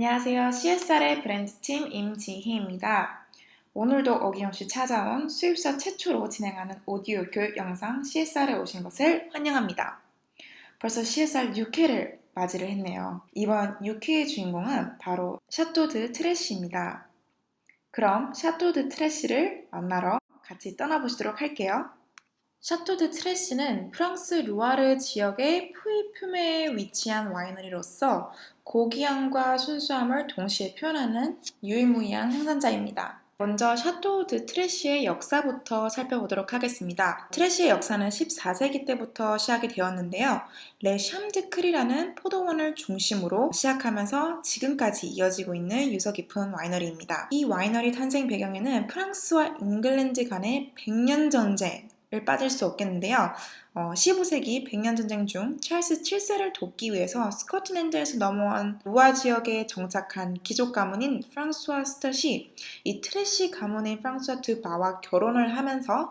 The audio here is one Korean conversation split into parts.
안녕하세요. CSR의 브랜드팀 임지희입니다. 오늘도 어김없이 찾아온 수입사 최초로 진행하는 오디오 교육 영상 CSR에 오신 것을 환영합니다. 벌써 CSR 6회를 맞이를 했네요. 이번 6회의 주인공은 바로 샤또 드 트레시입니다. 그럼 샤또 드 트레시를 만나러 같이 떠나보시도록 할게요. 샤또 드 트레시는 프랑스 루아르 지역의 푸이푸메에 위치한 와이너리로서 고귀함과 순수함을 동시에 표현하는 유일무이한 생산자입니다. 먼저 샤또 드 트레시의 역사부터 살펴보도록 하겠습니다. 트레시의 역사는 14세기 때부터 시작이 되었는데요. 레 샴드크리라는 포도원을 중심으로 시작하면서 지금까지 이어지고 있는 유서 깊은 와이너리입니다. 이 와이너리 탄생 배경에는 프랑스와 잉글랜드 간의 100년 전쟁 을 빠질 수 없겠는데요. 15세기 100년 전쟁 중 찰스 7세를 돕기 위해서 스코틀랜드에서 넘어온 루아 지역에 정착한 귀족 가문인 프랑수와 스텟이 이 트레시 가문의 프랑수와 드 바와 결혼을 하면서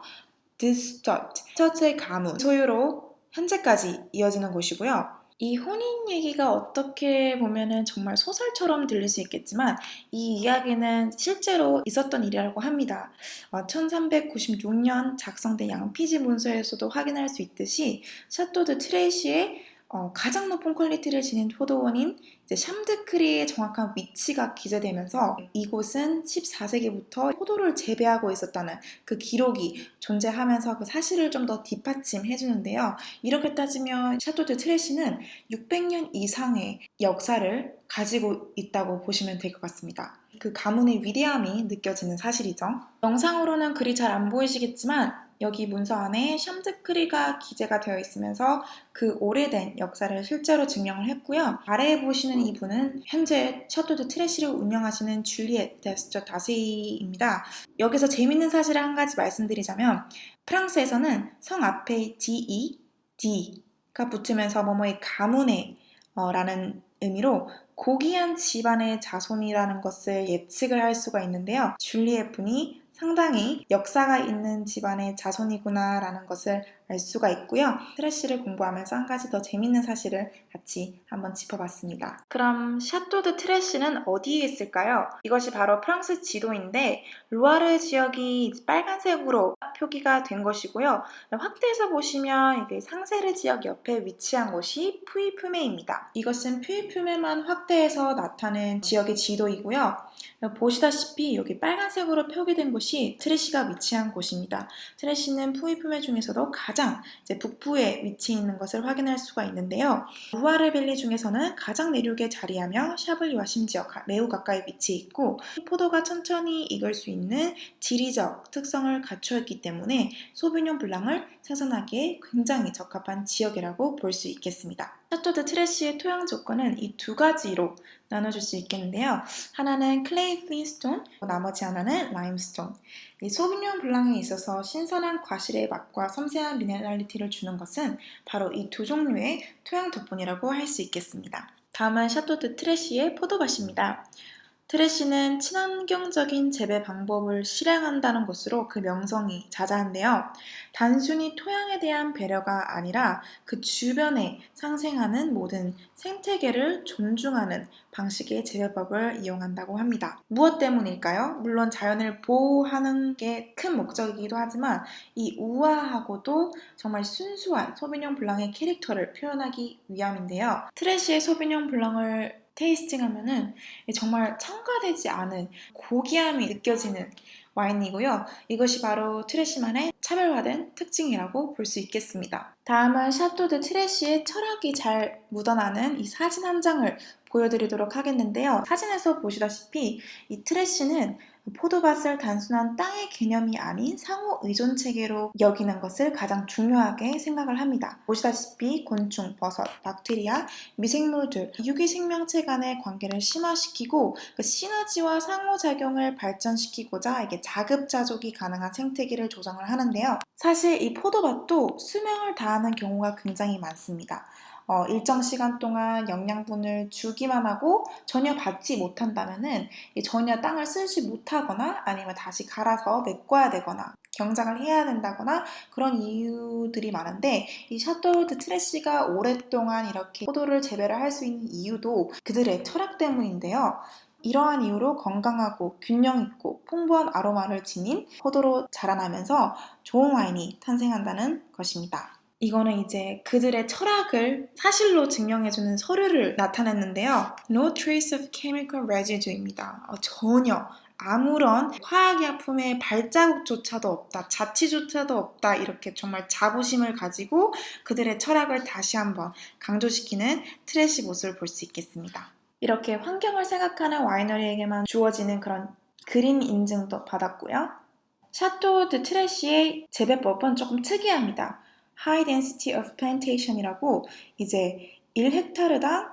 드 스텟의 가문 소유로 현재까지 이어지는 곳이고요. 이 혼인 얘기가 어떻게 보면은 정말 소설처럼 들릴 수 있겠지만 이 이야기는 실제로 있었던 일이라고 합니다. 1396년 작성된 양피지 문서에서도 확인할 수 있듯이 샤또 드 트레시의 가장 높은 퀄리티를 지닌 포도원인 샴드크리의 정확한 위치가 기재되면서 이곳은 14세기부터 포도를 재배하고 있었다는 그 기록이 존재하면서 그 사실을 좀 더 뒷받침해 주는데요. 이렇게 따지면 샤또 드 트레시는 600년 이상의 역사를 가지고 있다고 보시면 될 것 같습니다. 그 가문의 위대함이 느껴지는 사실이죠. 영상으로는 글이 잘 안 보이시겠지만 여기 문서 안에 샴드크리가 기재가 되어 있으면서 그 오래된 역사를 실제로 증명을 했고요. 아래에 보시는 이분은 현재 샤또 드 트레시를 운영하시는 줄리엣 데스처 다세이입니다. 여기서 재밌는 사실을 한 가지 말씀드리자면 프랑스에서는 성 앞에 D가 붙으면서 뭐뭐의 가문의 라는 의미로 고귀한 집안의 자손이라는 것을 예측을 할 수가 있는데요. 줄리엣 분이 상당히 역사가 있는 집안의 자손이구나 라는 것을 알 수가 있고요. 트레시를 공부하면서 한 가지 더 재밌는 사실을 같이 한번 짚어봤습니다. 그럼 샤또 드 트레시는 어디에 있을까요? 이것이 바로 프랑스 지도인데 루아르 지역이 빨간색으로 표기가 된 것이고요. 확대해서 보시면 이게 상세르 지역 옆에 위치한 곳이 푸이푸메입니다. 이것은 푸이푸메만 확대해서 나타낸 지역의 지도이고요. 보시다시피 여기 빨간색으로 표기된 곳이 트레시가 위치한 곳입니다. 트레시는 푸이푸메 중에서도 가장 북부에 위치해 있는 것을 확인할 수가 있는데요. 루아르밸리 중에서는 가장 내륙에 자리하며 샤블리와 심지어 매우 가까이 위치해 있고 포도가 천천히 익을 수 있는 지리적 특성을 갖추어 있기 때문에 소비뇽 블랑을 생산하기에 굉장히 적합한 지역이라고 볼 수 있겠습니다. 샤또 드 트레시의 토양 조건은 이 두 가지로 나눠줄 수 있겠는데요. 하나는 클레이 플린스톤, 나머지 하나는 라임스톤. 이 소비뇽 블랑에 있어서 신선한 과실의 맛과 섬세한 미네랄리티를 주는 것은 바로 이 두 종류의 토양 덕분이라고 할 수 있겠습니다. 다음은 샤또 드 트레시의 포도밭입니다. 트레시는 친환경적인 재배 방법을 실행한다는 것으로 그 명성이 자자한데요. 단순히 토양에 대한 배려가 아니라 그 주변에 상생하는 모든 생태계를 존중하는 방식의 재배법을 이용한다고 합니다. 무엇 때문일까요? 물론 자연을 보호하는 게 큰 목적이기도 하지만 이 우아하고도 정말 순수한 소비뇽 블랑의 캐릭터를 표현하기 위함인데요. 트레시의 소비뇽 블랑을 테이스팅하면은 정말 첨가되지 않은 고귀함이 느껴지는 와인이고요. 이것이 바로 트레시만의 차별화된 특징이라고 볼 수 있겠습니다. 다음은 샤또 드 트레시의 철학이 잘 묻어나는 이 사진 한 장을 보여드리도록 하겠는데요. 사진에서 보시다시피 이 트레시는 포도밭을 단순한 땅의 개념이 아닌 상호 의존 체계로 여기는 것을 가장 중요하게 생각을 합니다. 보시다시피 곤충, 버섯, 박테리아, 미생물들, 유기 생명체 간의 관계를 심화시키고 그 시너지와 상호작용을 발전시키고자 이게 자급자족이 가능한 생태계를 조성을 하는데요. 사실 이 포도밭도 수명을 다하는 경우가 굉장히 많습니다. 일정 시간 동안 영양분을 주기만 하고 전혀 받지 못한다면은 전혀 땅을 쓰지 못하거나 아니면 다시 갈아서 메꿔야 되거나 경작을 해야 된다거나 그런 이유들이 많은데 이 샤토우드 트래쉬가 오랫동안 이렇게 포도를 재배를 할 수 있는 이유도 그들의 철학 때문인데요. 이러한 이유로 건강하고 균형 있고 풍부한 아로마를 지닌 포도로 자라나면서 좋은 와인이 탄생한다는 것입니다. 이거는 이제 그들의 철학을 사실로 증명해주는 서류를 나타냈는데요. No trace of chemical residue입니다. 전혀 아무런 화학약품의 발자국조차도 없다, 자취조차도 없다 이렇게 정말 자부심을 가지고 그들의 철학을 다시 한번 강조시키는 트래쉬 모습을 볼 수 있겠습니다. 이렇게 환경을 생각하는 와이너리에게만 주어지는 그런 그린 인증도 받았고요. 샤토 드 트래쉬의 재배법은 조금 특이합니다. High Density of Plantation이라고 이제 1헥타르당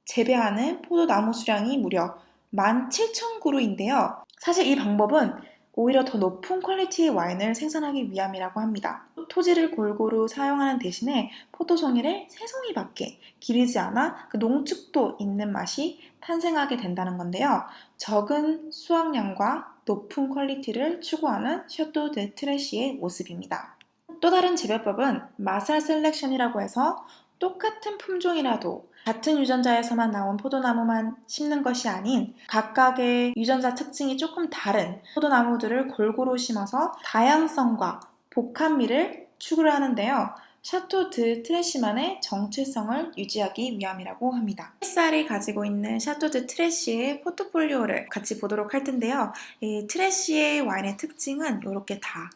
재배하는 포도나무 수량이 무려 17,000그루인데요. 사실 이 방법은 오히려 더 높은 퀄리티의 와인을 생산하기 위함이라고 합니다. 토지를 골고루 사용하는 대신에 포도송이를 3송이밖에 기르지 않아 그 농축도 있는 맛이 탄생하게 된다는 건데요. 적은 수확량과 높은 퀄리티를 추구하는 샤토 드 트래쉬의 모습입니다. 또 다른 재배법은 마살 셀렉션이라고 해서 똑같은 품종이라도 같은 유전자에서만 나온 포도나무만 심는 것이 아닌 각각의 유전자 특징이 조금 다른 포도나무들을 골고루 심어서 다양성과 복합미를 추구를 하는데요. 샤토 드 트래쉬만의 정체성을 유지하기 위함이라고 합니다. CSR이 가지고 있는 샤토 드 트래쉬의 포트폴리오를 같이 보도록 할 텐데요. 이 트래쉬의 와인의 특징은 이렇게 다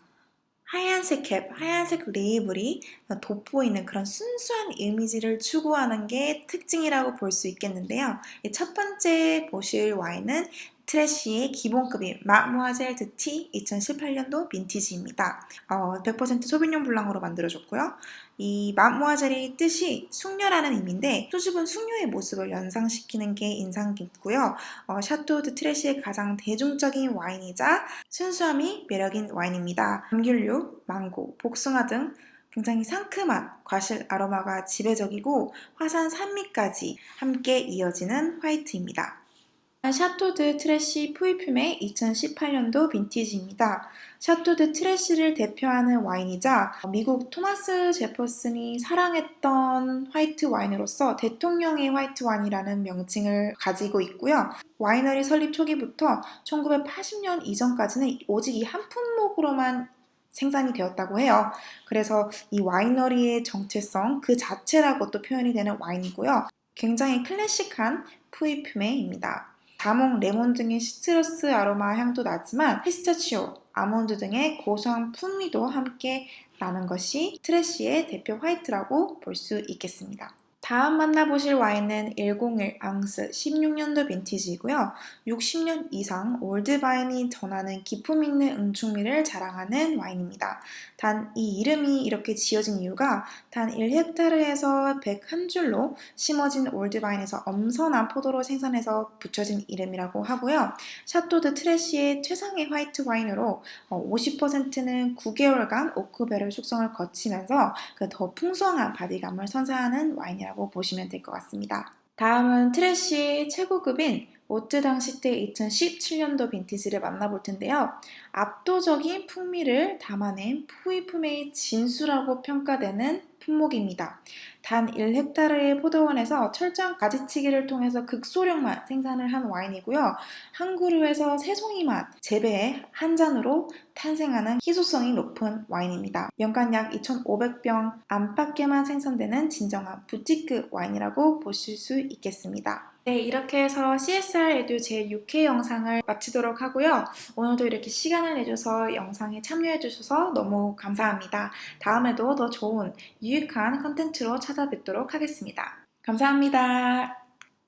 하얀색 캡, 하얀색 레이블이 돋보이는 그런 순수한 이미지를 추구하는 게 특징이라고 볼 수 있겠는데요. 첫 번째 보실 와인은 트래쉬의 기본급인 마무아젤 드 티 2018년도 빈티지입니다. 100% 소비뇽 블랑으로 만들어졌고요. 이 마무아젤의 뜻이 숙녀라는 의미인데 수줍은 숙녀의 모습을 연상시키는 게 인상 깊고요. 샤토 드 트래쉬의 가장 대중적인 와인이자 순수함이 매력인 와인입니다. 감귤류, 망고, 복숭아 등 굉장히 상큼한 과실 아로마가 지배적이고 화산 산미까지 함께 이어지는 화이트입니다. 샤토 드 트래쉬 푸이품의 2018년도 빈티지입니다. 샤토 드 트래쉬를 대표하는 와인이자 미국 토마스 제퍼슨이 사랑했던 화이트 와인으로서 대통령의 화이트 와인이라는 명칭을 가지고 있고요. 와이너리 설립 초기부터 1980년 이전까지는 오직 이 한 품목으로만 생산이 되었다고 해요. 그래서 이 와이너리의 정체성 그 자체라고 또 표현이 되는 와인이고요. 굉장히 클래식한 푸이품에입니다. 자몽, 레몬 등의 시트러스 아로마 향도 나지만 피스타치오, 아몬드 등의 고소한 풍미도 함께 나는 것이 트래쉬의 대표 화이트라고 볼 수 있겠습니다. 다음 만나보실 와인은 101 앙스 16년도 빈티지이고요. 60년 이상 올드바인이 전하는 기품 있는 응축미를 자랑하는 와인입니다. 단 이 이름이 이렇게 지어진 이유가 단 1헥타르에서 101줄로 심어진 올드바인에서 엄선한 포도로 생산해서 붙여진 이름이라고 하고요. 샤토 드 트래쉬의 최상의 화이트 와인으로 50%는 9개월간 오크베럴 숙성을 거치면서 그 더 풍성한 바디감을 선사하는 와인이라고 보시면 될 것 같습니다. 다음은 트래쉬의 최고급인 오뜨당 시대 2017년도 빈티지를 만나볼 텐데요. 압도적인 풍미를 담아낸 푸이품의 진수라고 평가되는 품목입니다. 단 1헥타르의 포도원에서 철저한 가지치기를 통해서 극소량만 생산을 한 와인이고요. 한 그루에서 3송이만 재배해 한 잔으로 탄생하는 희소성이 높은 와인입니다. 연간 약 2,500병 안팎에만 생산되는 진정한 부티크 와인이라고 보실 수 있겠습니다. 네, 이렇게 해서 CSR 에듀 제6회 영상을 마치도록 하고요. 오늘도 이렇게 시간을 내줘서 영상에 참여해주셔서 너무 감사합니다. 다음에도 더 좋은 유익한 컨텐츠로 찾아뵙도록 하겠습니다. 감사합니다.